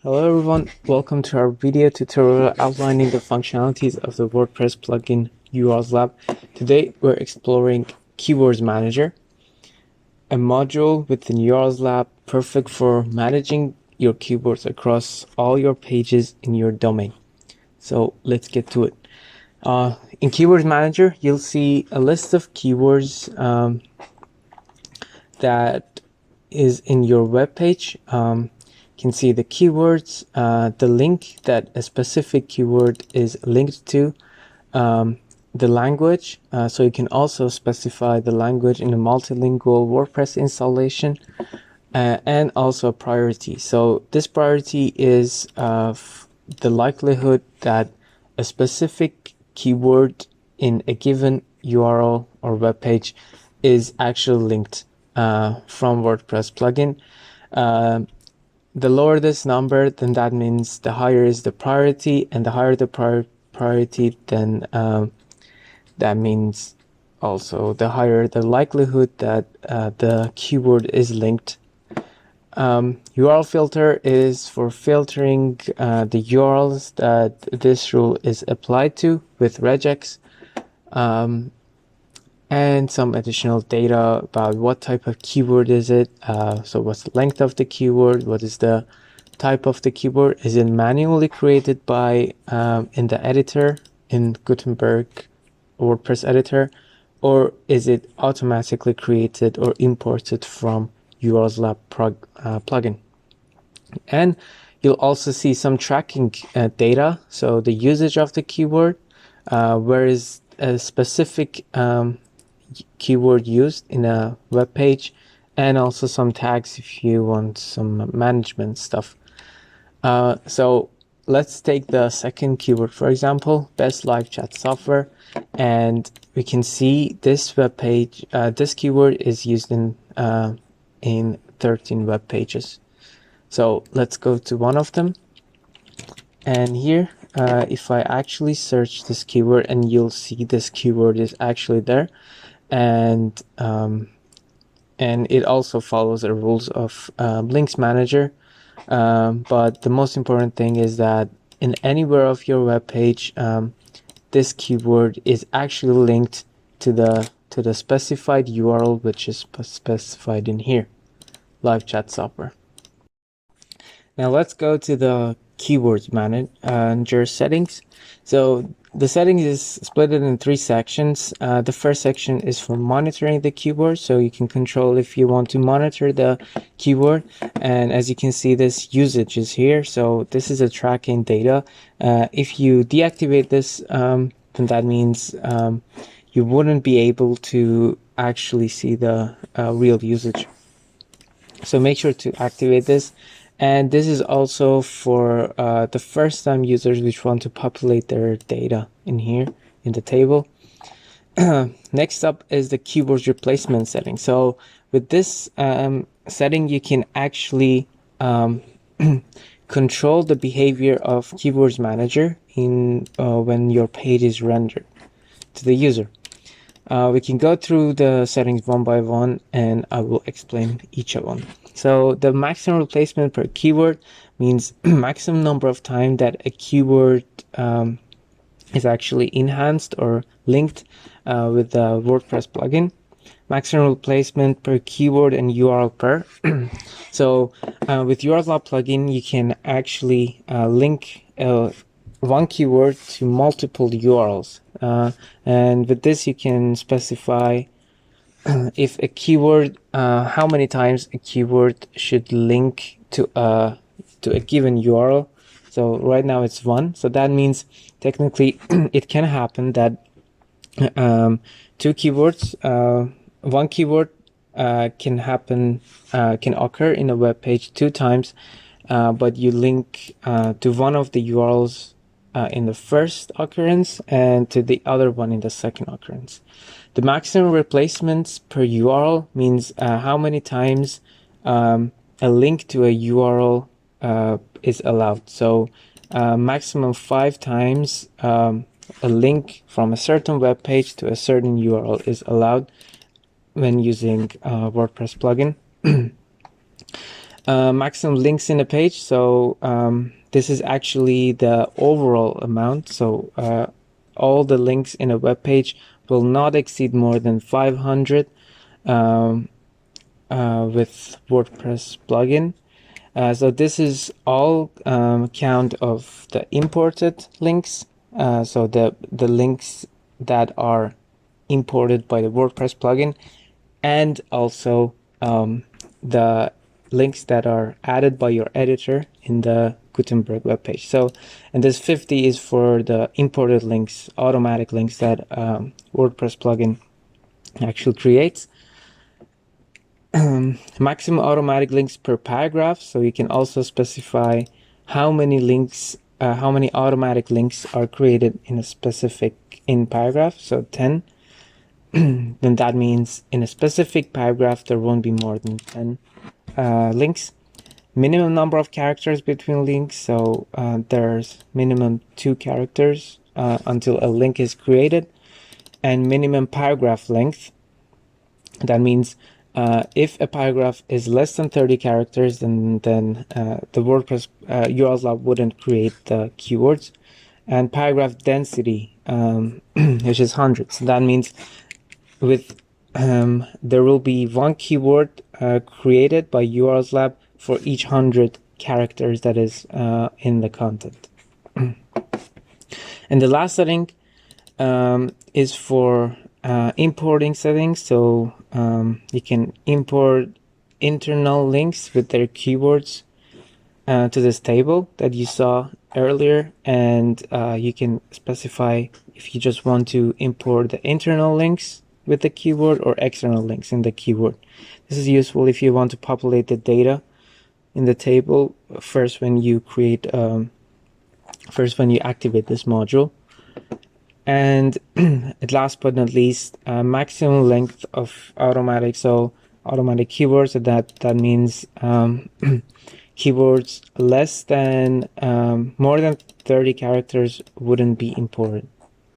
Hello everyone, welcome to our video tutorial outlining the functionalities of the WordPress plugin URLs Lab. Today we're exploring Keywords Manager, a module within URLs Lab perfect for managing your keywords across all your pages in your domain. So let's get to it. In Keywords Manager, you'll see a list of keywords that is in your web page. You can see the keywords, the link that a specific keyword is linked to, the language, so you can also specify the language in a multilingual WordPress installation, and also a priority. So this priority is the likelihood that a specific keyword in a given URL or web page is actually linked from WordPress plugin. The lower this number, then that means the higher is the priority, and the higher the priority, then that means also the higher the likelihood that the keyword is linked. URL filter is for filtering the URLs that this rule is applied to with regex. And some additional data about what type of keyword is it. So what's the length of the keyword? What is the type of the keyword? Is it manually created by in the editor in Gutenberg WordPress editor, or is it automatically created or imported from URLs Lab plugin? And you'll also see some tracking data. So the usage of the keyword, where is a specific keyword used in a web page, and also some tags if you want some management stuff. So let's take the second keyword, for example, best live chat software, and we can see this web page, this keyword is used in 13 web pages. So let's go to one of them, and here if I actually search this keyword, and you'll see this keyword is actually there, and it also follows the rules of links manager, but the most important thing is that in anywhere of your web page, this keyword is actually linked to the specified URL, which is specified in here, live chat software. Now let's go to the keywords manager settings. So the settings is split in 3 sections. The first section is for monitoring the keyword, so you can control if you want to monitor the keyword. And as you can see, this usage is here, so this is a tracking data. If you deactivate this, then that means you wouldn't be able to actually see the real usage. So make sure to activate this. And this is also for the first time users which want to populate their data in here in the table. Next up is the keywords replacement setting. So with this setting, you can actually control the behavior of keywords manager in when your page is rendered to the user. We can go through the settings one by one, and I will explain each of them. So the maximum replacement per keyword means maximum number of time that a keyword is actually enhanced or linked with the WordPress plugin. Maximum replacement per keyword and URL per. So with URL Lab plugin, you can actually link one keyword to multiple URLs. And with this, you can specify if a keyword, how many times a keyword should link to a given URL. So right now it's 1. So that means technically it can happen that 2 keywords, one keyword can occur in a web page 2 times, but you link to one of the URLs in the first occurrence and to the other one in the second occurrence. The maximum replacements per URL means how many times a link to a URL is allowed. So maximum 5 times a link from a certain web page to a certain URL is allowed when using WordPress plugin. maximum links in a page. So this is actually the overall amount. So all the links in a web page will not exceed more than 500 with WordPress plugin. So this is all count of the imported links. So the links that are imported by the WordPress plugin, and also the links that are added by your editor in the Gutenberg webpage. So, and this 50 is for the imported links, automatic links that WordPress plugin actually creates. Maximum automatic links per paragraph. So you can also specify how many links, how many automatic links are created in a specific paragraph. So 10. Then that means in a specific paragraph there won't be more than 10 links. Minimum number of characters between links. So there's minimum 2 characters until a link is created, and minimum paragraph length. That means if a paragraph is less than 30 characters, then the WordPress URL Lab wouldn't create the keywords. And paragraph density, which is 100. So that means with there will be 1 keyword created by URL Lab for each 100 characters that is in the content. And the last setting is for importing settings. So you can import internal links with their keywords to this table that you saw earlier, and you can specify if you just want to import the internal links with the keyword or external links in the keyword. This is useful if you want to populate the data in the table first when you create when you activate this module. And last but not least, maximum length of automatic. So automatic keywords, so that means keywords less than more than 30 characters wouldn't be imported.